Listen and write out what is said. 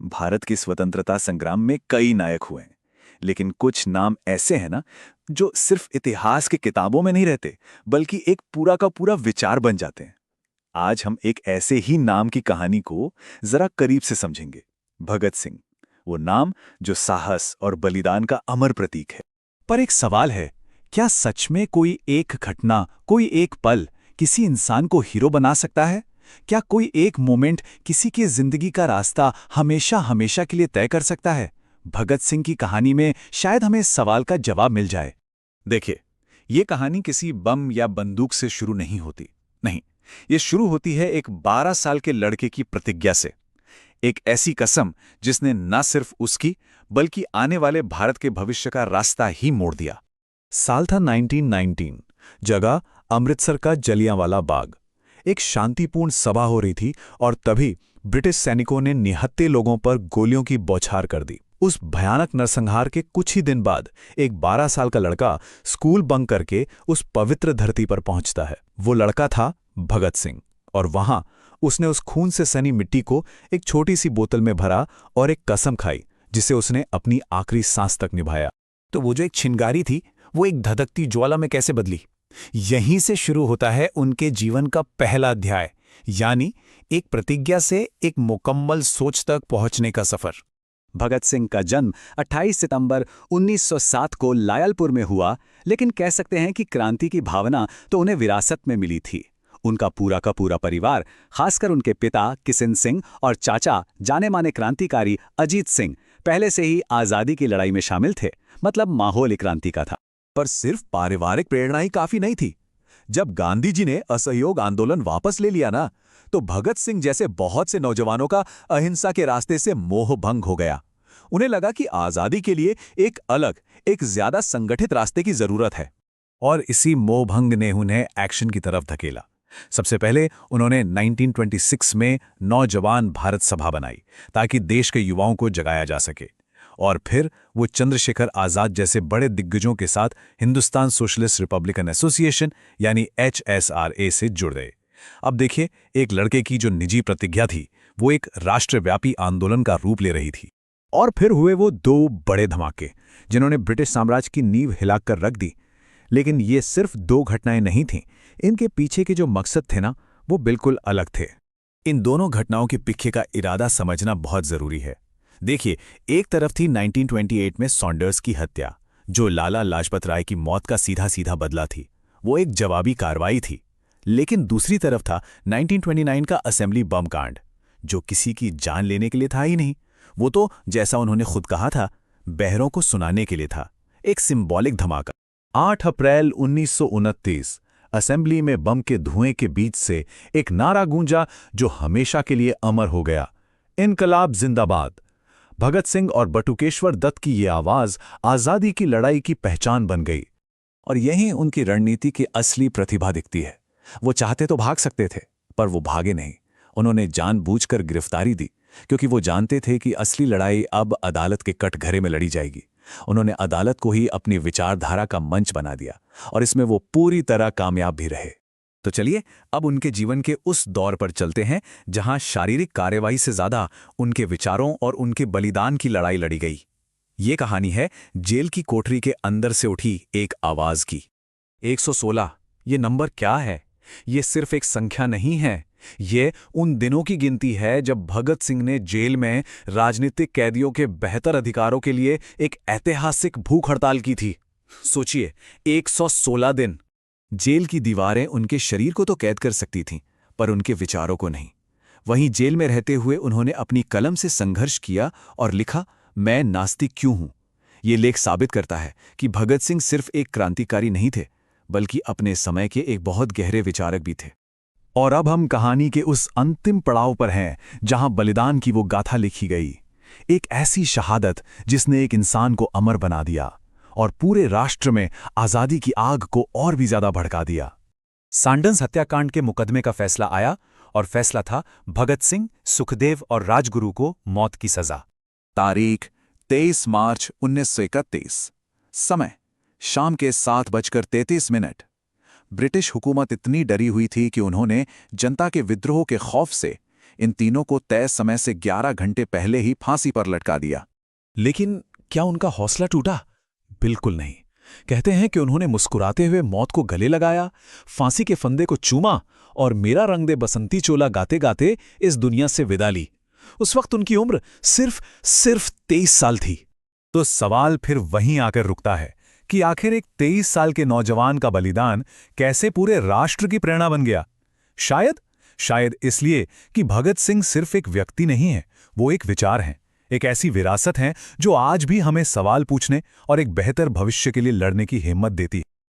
भारत की स्वतंत्रता संग्राम में कई नायक हुए हैं, लेकिन कुछ नाम ऐसे हैं ना जो सिर्फ इतिहास की किताबों में नहीं रहते, बल्कि एक पूरा का पूरा विचार बन जाते हैं। आज हम एक ऐसे ही नाम की कहानी को जरा करीब से समझेंगे। भगत सिंह, वो नाम जो साहस और बलिदान का अमर प्रतीक है। पर एक सवाल है, क्या सच में कोई एक घटना, कोई एक पल किसी इंसान को हीरो बना सकता है? क्या कोई एक मोमेंट किसी की जिंदगी का रास्ता हमेशा हमेशा के लिए तय कर सकता है? भगत सिंह की कहानी में शायद हमें इस सवाल का जवाब मिल जाए। देखिए, ये कहानी किसी बम या बंदूक से शुरू नहीं होती। नहीं, ये शुरू होती है एक 12 साल के लड़के की प्रतिज्ञा से। एक ऐसी कसम जिसने न सिर्फ उसकी बल्कि आने वाले भारत के भविष्य का रास्ता ही मोड़ दिया। साल था 1919, जगह अमृतसर का जलियांवाला बाग। एक शांतिपूर्ण सभा हो रही थी और तभी ब्रिटिश सैनिकों ने निहत्थे लोगों पर गोलियों की बौछार कर दी। उस भयानक नरसंहार के कुछ ही दिन बाद एक 12 साल का लड़का स्कूल बंक करके उस पवित्र धरती पर पहुंचता है। वो लड़का था भगत सिंह, और वहां उसने उस खून से सनी मिट्टी को एक छोटी सी बोतल में भरा और एक कसम खाई जिसे उसने अपनी आखिरी सांस तक निभाया। तो वो जो एक चिंगारी थी, वो एक धधकती ज्वाला में कैसे बदली? यहीं से शुरू होता है उनके जीवन का पहला अध्याय, यानी एक प्रतिज्ञा से एक मुकम्मल सोच तक पहुंचने का सफर। भगत सिंह का जन्म 28 सितंबर 1907 को लायलपुर में हुआ, लेकिन कह सकते हैं कि क्रांति की भावना तो उन्हें विरासत में मिली थी। उनका पूरा का पूरा परिवार, खासकर उनके पिता किशन सिंह और चाचा जाने माने क्रांतिकारी अजीत सिंह, पहले से ही आज़ादी की लड़ाई में शामिल थे। मतलब माहौल ही क्रांति का था। पर सिर्फ पारिवारिक प्रेरणा ही काफी नहीं थी। जब गांधी जी ने असहयोग आंदोलन वापस ले लिया ना, तो भगत सिंह जैसे बहुत से नौजवानों का अहिंसा के रास्ते से मोह भंग हो गया। उन्हें लगा कि आजादी के लिए एक अलग, एक ज्यादा संगठित रास्ते की जरूरत है। और इसी मोह भंग ने उन्हें एक्शन की तरफ धकेला। सबसे पहले उन्होंने 1926 में नौजवान भारत सभा बनाई ताकि देश के युवाओं को जगाया जा सके। और फिर वो चंद्रशेखर आजाद जैसे बड़े दिग्गजों के साथ हिंदुस्तान सोशलिस्ट रिपब्लिकन एसोसिएशन यानी HSRA से जुड़ गए। अब देखिए, एक लड़के की जो निजी प्रतिज्ञा थी, वो एक राष्ट्रव्यापी आंदोलन का रूप ले रही थी। और फिर हुए वो दो बड़े धमाके जिन्होंने ब्रिटिश साम्राज्य की नींव हिलाकर रख दी। लेकिन ये सिर्फ दो घटनाएं नहीं थीं, इनके पीछे के जो मकसद थे ना, वो बिल्कुल अलग थे। इन दोनों घटनाओं के पीछे का इरादा समझना बहुत जरूरी है। देखिए, एक तरफ थी 1928 में सॉन्डर्स की हत्या, जो लाला लाजपत राय की मौत का सीधा सीधा बदला थी। वो एक जवाबी कार्रवाई थी। लेकिन दूसरी तरफ था 1929 का असेंबली बम कांड, जो किसी की जान लेने के लिए था ही नहीं। वो तो, जैसा उन्होंने खुद कहा था, बहरों को सुनाने के लिए था। एक सिंबॉलिक धमाका। 8 अप्रैल 1929 असेंबली में बम के धुएं के बीच से एक नारा गूंजा जो हमेशा के लिए अमर हो गया, इनकलाब जिंदाबाद। भगत सिंह और बटुकेश्वर दत्त की ये आवाज आजादी की लड़ाई की पहचान बन गई। और यहीं उनकी रणनीति की असली प्रतिभा दिखती है। वो चाहते तो भाग सकते थे, पर वो भागे नहीं। उन्होंने जानबूझकर गिरफ्तारी दी, क्योंकि वो जानते थे कि असली लड़ाई अब अदालत के कटघरे में लड़ी जाएगी। उन्होंने अदालत को ही अपनी विचारधारा का मंच बना दिया, और इसमें वो पूरी तरह कामयाब भी रहे। तो चलिए, अब उनके जीवन के उस दौर पर चलते हैं जहां शारीरिक कार्यवाही से ज्यादा उनके विचारों और उनके बलिदान की लड़ाई लड़ी गई। ये कहानी है जेल की कोठरी के अंदर से उठी एक आवाज की। 116, ये नंबर क्या है? ये सिर्फ एक संख्या नहीं है। ये उन दिनों की गिनती है जब भगत सिंह ने जेल में राजनीतिक कैदियों के बेहतर अधिकारों के लिए एक ऐतिहासिक भूख हड़ताल की थी। सोचिए, 116 दिन। जेल की दीवारें उनके शरीर को तो कैद कर सकती थीं, पर उनके विचारों को नहीं। वहीं जेल में रहते हुए उन्होंने अपनी कलम से संघर्ष किया और लिखा, मैं नास्तिक क्यों हूं। ये लेख साबित करता है कि भगत सिंह सिर्फ एक क्रांतिकारी नहीं थे, बल्कि अपने समय के एक बहुत गहरे विचारक भी थे। और अब हम कहानी के उस अंतिम पड़ाव पर हैं जहां बलिदान की वो गाथा लिखी गई। एक ऐसी शहादत जिसने एक इंसान को अमर बना दिया और पूरे राष्ट्र में आजादी की आग को और भी ज्यादा भड़का दिया। सैंडर्स हत्याकांड के मुकदमे का फैसला आया, और फैसला था भगत सिंह, सुखदेव और राजगुरु को मौत की सजा। तारीख 23 मार्च 1931। समय शाम के 7:33। ब्रिटिश हुकूमत इतनी डरी हुई थी कि उन्होंने जनता के विद्रोह के खौफ से इन तीनों को तय समय से 11 घंटे पहले ही फांसी पर लटका दिया। लेकिन क्या उनका हौसला टूटा? बिल्कुल नहीं। कहते हैं कि उन्होंने मुस्कुराते हुए मौत को गले लगाया, फांसी के फंदे को चूमा और मेरा रंग दे बसंती चोला गाते गाते इस दुनिया से विदा ली। उस वक्त उनकी उम्र सिर्फ 23 साल थी। तो सवाल फिर वहीं आकर रुकता है कि आखिर एक 23 साल के नौजवान का बलिदान कैसे पूरे राष्ट्र की प्रेरणा बन गया? शायद इसलिए कि भगत सिंह सिर्फ एक व्यक्ति नहीं है, वो एक विचार हैं, एक ऐसी विरासत है जो आज भी हमें सवाल पूछने और एक बेहतर भविष्य के लिए लड़ने की हिम्मत देती है।